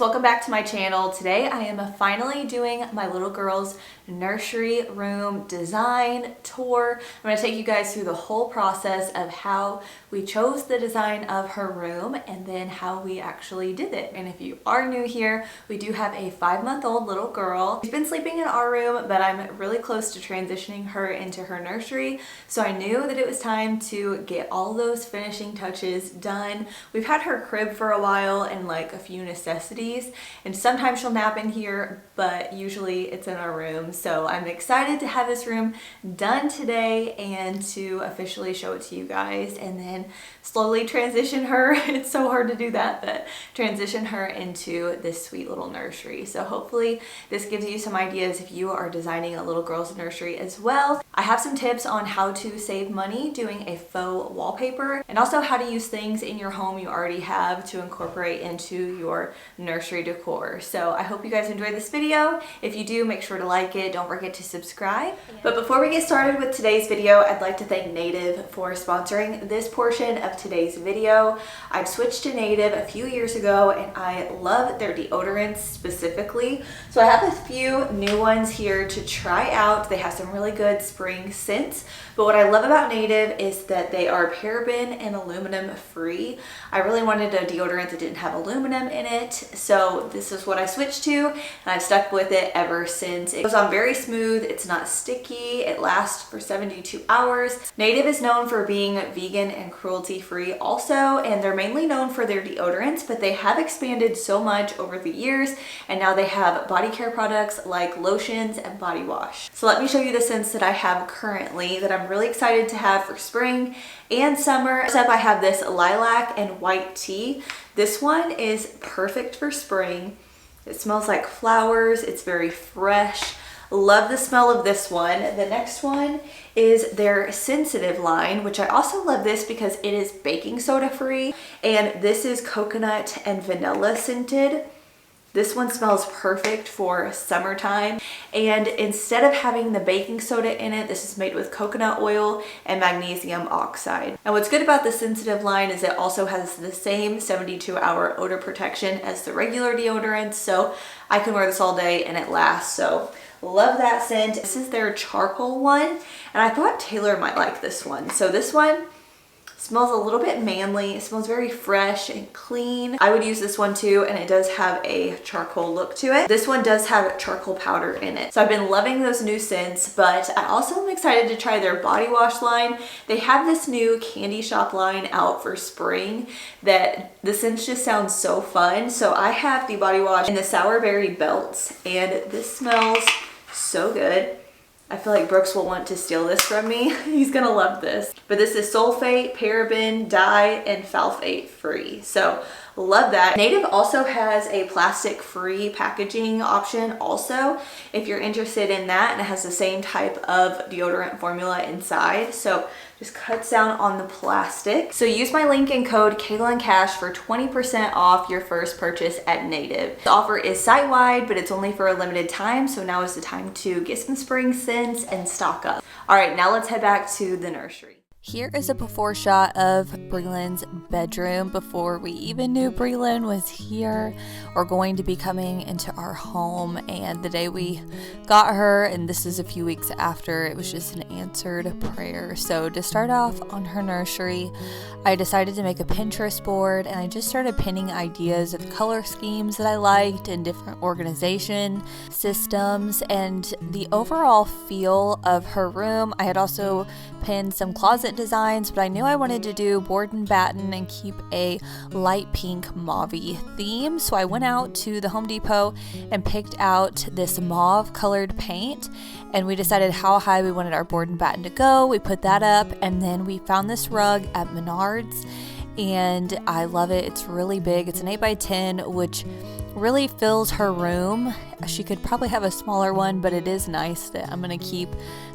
welcome back to my channel. Today I am finally doing my little girl's nursery room design tour. I'm going to take you guys through the whole process of how we chose the design of her room and then how we actually did it. And if you are new here, we do have a 5-month-old little girl. She's been sleeping in our room, but I'm really close to transitioning her into her nursery. So I knew that it was time to get all those finishing touches done. We've had her crib for a while and like a few necessities, and sometimes she'll nap in here, but usually it's in our room. So I'm excited to have this room done today and to officially show it to you guys and then slowly transition her. It's so hard to do that, but transition her into this sweet little nursery. So hopefully this gives you some ideas if you are designing a little girl's nursery as well. I have some tips on how to save money doing a faux wallpaper and also how to use things in your home you already have to incorporate into your nursery decor. So I hope you guys enjoyed this video. If you do, make sure to like it. Don't forget to subscribe. But before we get started with today's video, I'd like to thank Native for sponsoring this portion of today's video. I've switched to Native a few years ago and I love their deodorants specifically. So I have a few new ones here to try out. They have some really good spring scents. But what I love about Native is that they are paraben and aluminum free. I really wanted a deodorant that didn't have aluminum in it, so this is what I switched to, and I've stuck with it ever since. It goes on very smooth, it's not sticky, it lasts for 72 hours. Native is known for being vegan and cruelty free also, and they're mainly known for their deodorants, but they have expanded so much over the years, and now they have body care products like lotions and body wash. So let me show you the scents that I have currently that I'm really excited to have for spring and summer. First up, I have this lilac and white tea. This one is perfect for spring. It smells like flowers. It's very fresh. Love the smell of this one. The next one is their sensitive line, which I also love this because it is baking soda free, and this is coconut and vanilla scented. This one smells perfect for summertime, and instead of having the baking soda in it, this is made with coconut oil and magnesium oxide. And what's good about the sensitive line is it also has the same 72-hour odor protection as the regular deodorants, so I can wear this all day and it lasts. So love that scent. This is their charcoal one, and I thought Taylor might like this one. So this one smells a little bit manly. It smells very fresh and clean. I would use this one too, and it does have a charcoal look to it. This one does have charcoal powder in it. So I've been loving those new scents, but I also am excited to try their body wash line. They have this new candy shop line out for spring that the scents just sound so fun. So I have the body wash in the sour berry belts, and this smells so good. I feel like Brooks will want to steal this from me. He's gonna love this. But this is sulfate, paraben, dye, and phthalate free. So love that. Native also has a plastic free packaging option also, if you're interested in that, and it has the same type of deodorant formula inside. So just cuts down on the plastic. So use my link and code KailynCash for 20% off your first purchase at Native. The offer is site-wide, but it's only for a limited time, so now is the time to get some spring scents and stock up. All right, now let's head back to the nursery. Here is a before shot of Breland's bedroom before we even knew Breland was here or going to be coming into our home. And the day we got her, and this is a few weeks after, it was just an answered prayer. So to start off on her nursery, I decided to make a Pinterest board, and I just started pinning ideas of color schemes that I liked and different organization systems and the overall feel of her room. I had also pinned some closet designs, but I knew I wanted to do board and batten and keep a light pink mauve-y theme. So I went out to the Home Depot and picked out this mauve colored paint, and we decided how high we wanted our board and batten to go. We put that up, and then we found this rug at Menards, and I love it. It's really big. It's an 8x10, which really fills her room. She could probably have a smaller one, but it is nice that I'm going to keep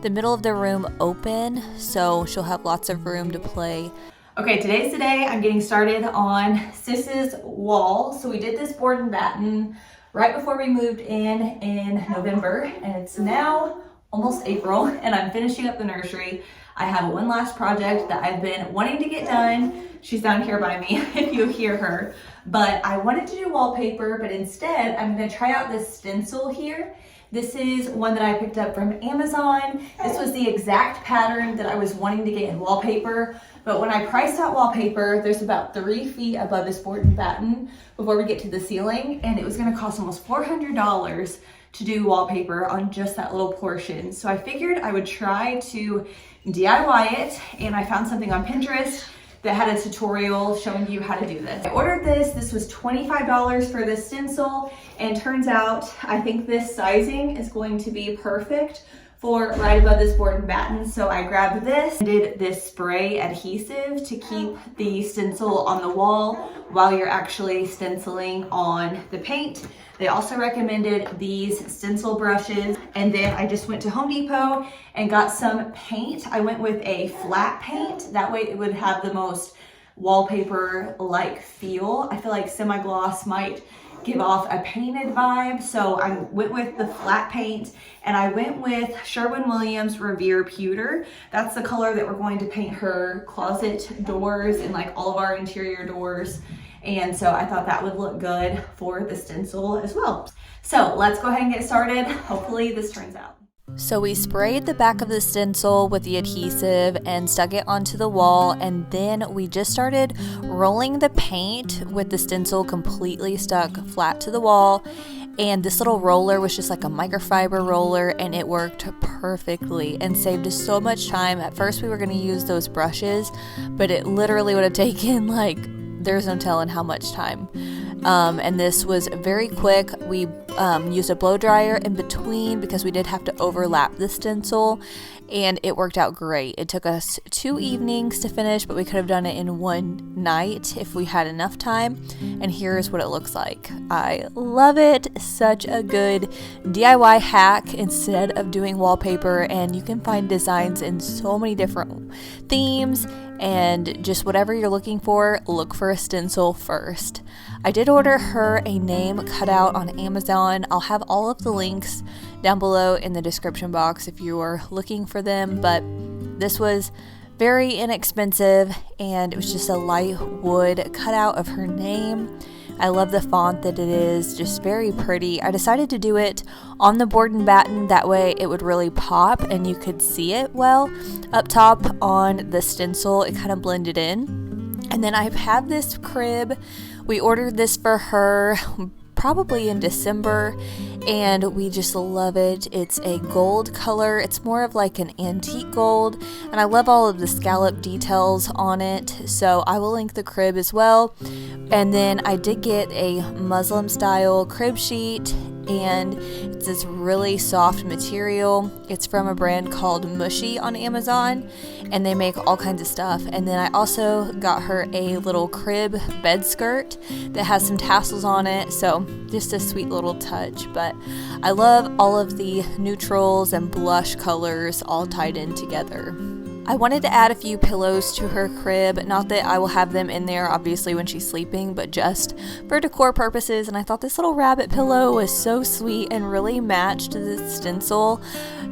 the middle of the room open, so she'll have lots of room to play. Okay, today's the day I'm getting started on Sis's wall. So we did this board and batten right before we moved in November, and it's now almost April, and I'm finishing up the nursery. I have one last project that I've been wanting to get done. She's down here by me if you hear her. But I wanted to do wallpaper, but instead I'm gonna try out this stencil here. This is one that I picked up from Amazon. This was the exact pattern that I was wanting to get in wallpaper. But when I priced out wallpaper, there's about 3 feet above this board and batten before we get to the ceiling. And it was gonna cost almost $400 to do wallpaper on just that little portion. So I figured I would try to DIY it, and I found something on Pinterest that had a tutorial showing you how to do this. I ordered this. This was $25 for this stencil, and turns out I think this sizing is going to be perfect for right above this board and batten. So I grabbed this and did this spray adhesive to keep the stencil on the wall while you're actually stenciling on the paint. They also recommended these stencil brushes, and then I just went to Home Depot and got some paint. I went with a flat paint. That way it would have the most wallpaper-like feel. I feel like semi-gloss might give off a painted vibe, so I went with the flat paint, and I went with Sherwin-Williams Revere Pewter. That's the color that we're going to paint her closet doors and like all of our interior doors. And so I thought that would look good for the stencil as well. So let's go ahead and get started. Hopefully this turns out. So we sprayed the back of the stencil with the adhesive and stuck it onto the wall, and then we just started rolling the paint with the stencil completely stuck flat to the wall. And this little roller was just like a microfiber roller, and it worked perfectly and saved us so much time. At first we were going to use those brushes, but it literally would have taken like, there's no telling how much time. And this was very quick. We used a blow dryer in between because we did have to overlap the stencil, and it worked out great. It took us 2 evenings to finish, but we could have done it in one night if we had enough time. And here's what it looks like. I love it. Such a good DIY hack instead of doing wallpaper, and you can find designs in so many different themes. And just whatever you're looking for, look for a stencil first. I did order her a name cutout on Amazon. I'll have all of the links down below in the description box if you are looking for them, but this was very inexpensive, and it was just a light wood cutout of her name. I love the font that it is, just very pretty. I decided to do it on the board and batten, that way it would really pop and you could see it well. Up top on the stencil, it kind of blended in. And then I have this crib. We ordered this for her probably in December, and we just love it. It's a gold color. It's more of like an antique gold, and I love all of the scallop details on it, so I will link the crib as well. And then I did get a Muslim style crib sheet, and it's this really soft material. It's from a brand called Mushy on Amazon, and they make all kinds of stuff. And then I also got her a little crib bed skirt that has some tassels on it, so just a sweet little touch. But I love all of the neutrals and blush colors all tied in together. I wanted to add a few pillows to her crib, not that I will have them in there obviously when she's sleeping, but just for decor purposes. And I thought this little rabbit pillow was so sweet and really matched the stencil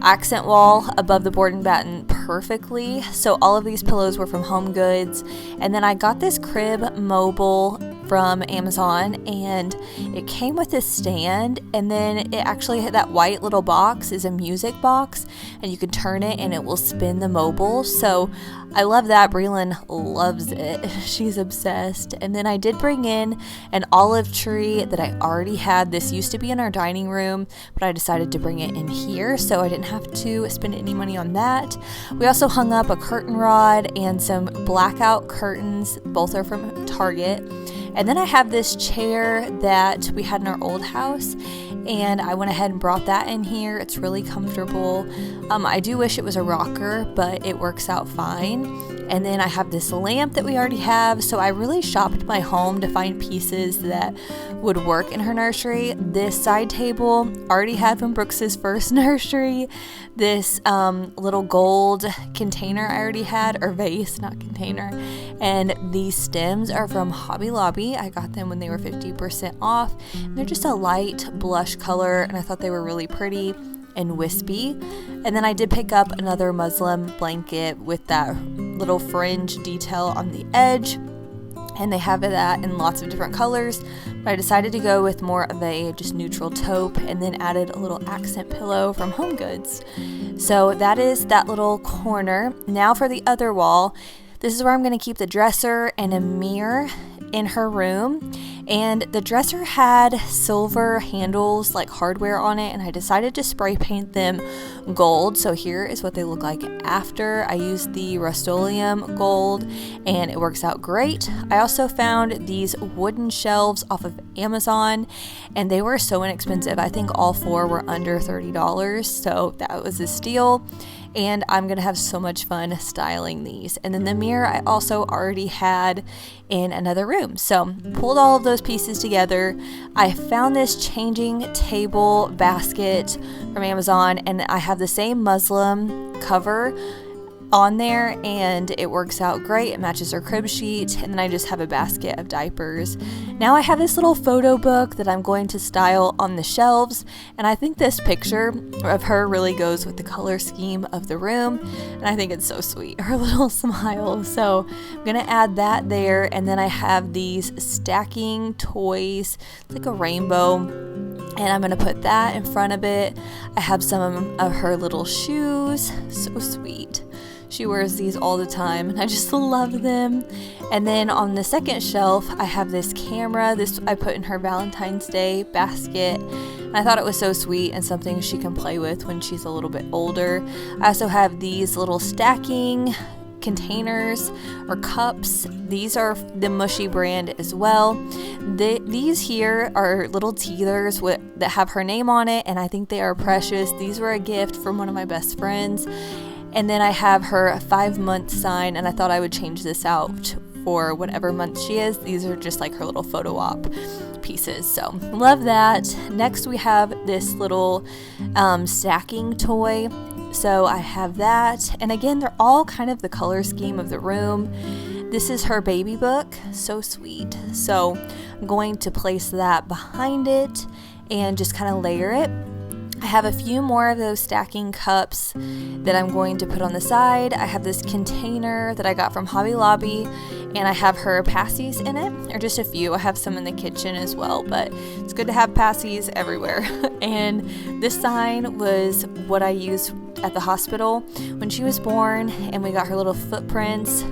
accent wall above the board and batten perfectly. So all of these pillows were from Home Goods. And then I got this crib mobile from Amazon, and it came with this stand, and then it actually had that white little box is a music box, and you can turn it and it will spin the mobile. So I love that. Breland loves it. She's obsessed. And then I did bring in an olive tree that I already had. This used to be in our dining room, but I decided to bring it in here, so I didn't have to spend any money on that. We also hung up a curtain rod and some blackout curtains. Both are from Target. And then I have this chair that we had in our old house, and I went ahead and brought that in here. It's really comfortable. I do wish it was a rocker, but it works out fine. And then I have this lamp that we already have, so I really shopped my home to find pieces that would work in her nursery. This side table already had from Brooks's first nursery. This little gold container I already had, or vase, not container. And these stems are from Hobby Lobby. I got them when they were 50% off. They're just a light blush color, and I thought they were really pretty. and wispy. And then I did pick up another muslin blanket with that little fringe detail on the edge, and they have that in lots of different colors, but I decided to go with more of a just neutral taupe, and then added a little accent pillow from HomeGoods. So that is that little corner. Now for the other wall, this is where I'm going to keep the dresser and a mirror in her room. And the dresser had silver handles, like hardware on it, and I decided to spray paint them gold. So here is what they look like after. I used the Rust-Oleum gold and it works out great. I also found these wooden shelves off of Amazon and they were so inexpensive. I think all 4 were under $30, so that was a steal. And I'm gonna have so much fun styling these. And then the mirror I also already had in another room, so pulled all of those pieces together. I found this changing table basket from Amazon, and I have the same muslin cover on there and it works out great. It matches her crib sheet, and then I just have a basket of diapers. Now I have this little photo book that I'm going to style on the shelves, and I think this picture of her really goes with the color scheme of the room, and I think it's so sweet, her little smile. So I'm gonna add that there, and then I have these stacking toys, like a rainbow, and I'm gonna put that in front of it. I have some of her little shoes, so sweet. She wears these all the time and I just love them. And then on the second shelf, I have this camera. This I put in her Valentine's Day basket. And I thought it was so sweet and something she can play with when she's a little bit older. I also have these little stacking containers or cups. These are the Mushy brand as well. These here are little teethers that have her name on it, and I think they are precious. These were a gift from one of my best friends. And then I have her 5-month sign, and I thought I would change this out for whatever month she is. These are just like her little photo op pieces, so love that. Next we have this little stacking toy. So I have that, and again, they're all kind of the color scheme of the room. This is her baby book, so sweet. So I'm going to place that behind it and just kind of layer it. I have a few more of those stacking cups that I'm going to put on the side. I have this container that I got from Hobby Lobby, and I have her passies in it, or just a few. I have some in the kitchen as well, but it's good to have passies everywhere. And this sign was what I used at the hospital when she was born, and we got her little footprints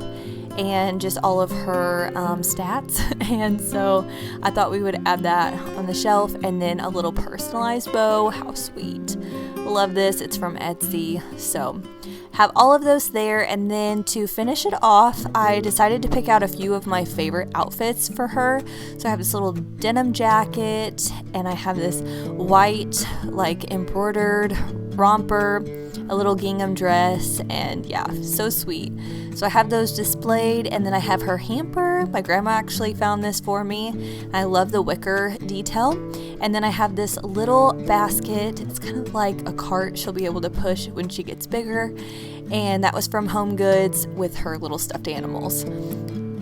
and just all of her stats, and so I thought we would add that on the shelf. And then a little personalized bow. How sweet. Love this. It's from Etsy. So have all of those there, and then to finish it off, I decided to pick out a few of my favorite outfits for her. So I have this little denim jacket, and I have this white like embroidered romper, a little gingham dress, and yeah, so sweet. So I have those displayed, and then I have her hamper. My grandma actually found this for me. I love the wicker detail. And then I have this little basket. It's kind of like a cart she'll be able to push when she gets bigger, and that was from HomeGoods with her little stuffed animals.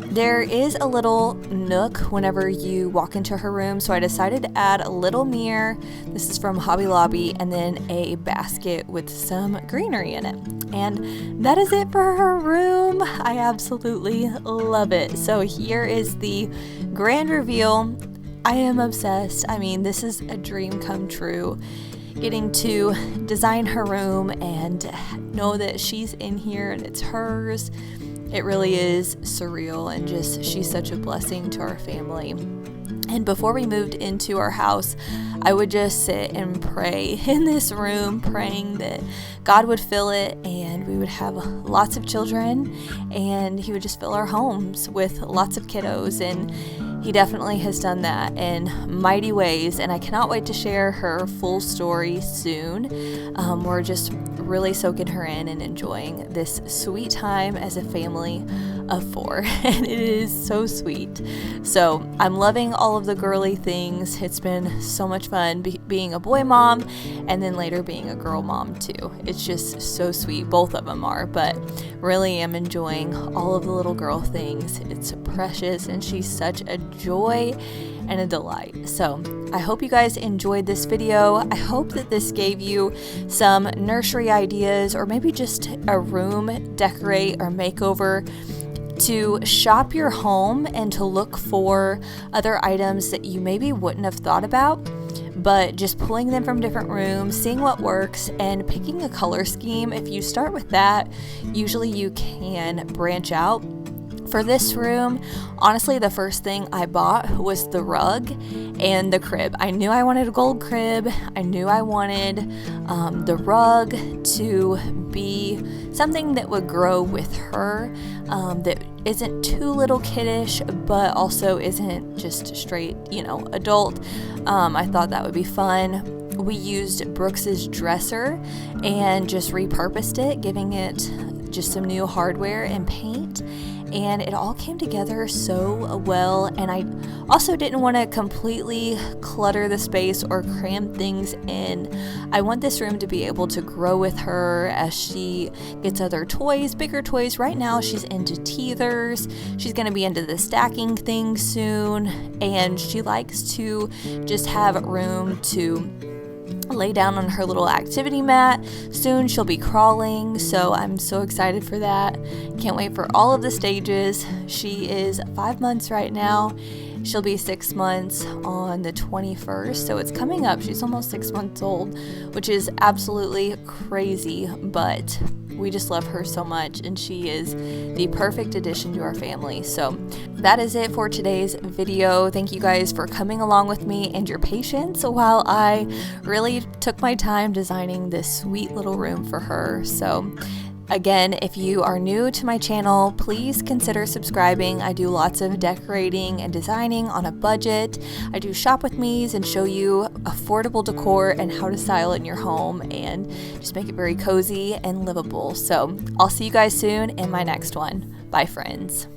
There is a little nook whenever you walk into her room, so I decided to add a little mirror. This is from Hobby Lobby, and then a basket with some greenery in it. And that is it for her room. I absolutely love it. So here is the grand reveal. I am obsessed. I mean, this is a dream come true. Getting to design her room and know that she's in here and it's hers. It really is surreal, and just she's such a blessing to our family. And before we moved into our house, I would just sit and pray in this room, praying that God would fill it and we would have lots of children, and He would just fill our homes with lots of kiddos. And He definitely has done that in mighty ways, and I cannot wait to share her full story soon. We're just really soaking her in and enjoying this sweet time as a family of 4, and it is so sweet. So I'm loving all of the girly things. It's been so much fun being a boy mom, and then later being a girl mom too. It's just so sweet. Both of them are, but really am enjoying all of the little girl things. It's precious, and she's such a joy and a delight. So I hope you guys enjoyed this video. I hope that this gave you some nursery ideas, or maybe just a room decorate or makeover to shop your home and to look for other items that you maybe wouldn't have thought about, but just pulling them from different rooms, seeing what works, and picking a color scheme. If you start with that, usually you can branch out. For this room, honestly, the first thing I bought was the rug and the crib. I knew I wanted a gold crib. I knew I wanted the rug to be something that would grow with her, that isn't too little kiddish, but also isn't just straight, adult. I thought that would be fun. We used Brooks's dresser and just repurposed it, giving it just some new hardware and paint. And it all came together so well, and I also didn't want to completely clutter the space or cram things in. I want this room to be able to grow with her as she gets other toys, bigger toys. Right now she's into teethers, she's going to be into the stacking thing soon, and she likes to just have room to lay down on her little activity mat. Soon she'll be crawling, so I'm so excited for that. Can't wait for all of the stages. She is 5 months right now. She'll be 6 months on the 21st, so it's coming up. She's almost 6 months old, which is absolutely crazy, but we just love her so much, and she is the perfect addition to our family. So that is it for today's video. Thank you guys for coming along with me and your patience while I really took my time designing this sweet little room for her. So again, if you are new to my channel, please consider subscribing. I do lots of decorating and designing on a budget. I do shop with me's and show you affordable decor and how to style it in your home and just make it very cozy and livable. So I'll see you guys soon in my next one. Bye, friends.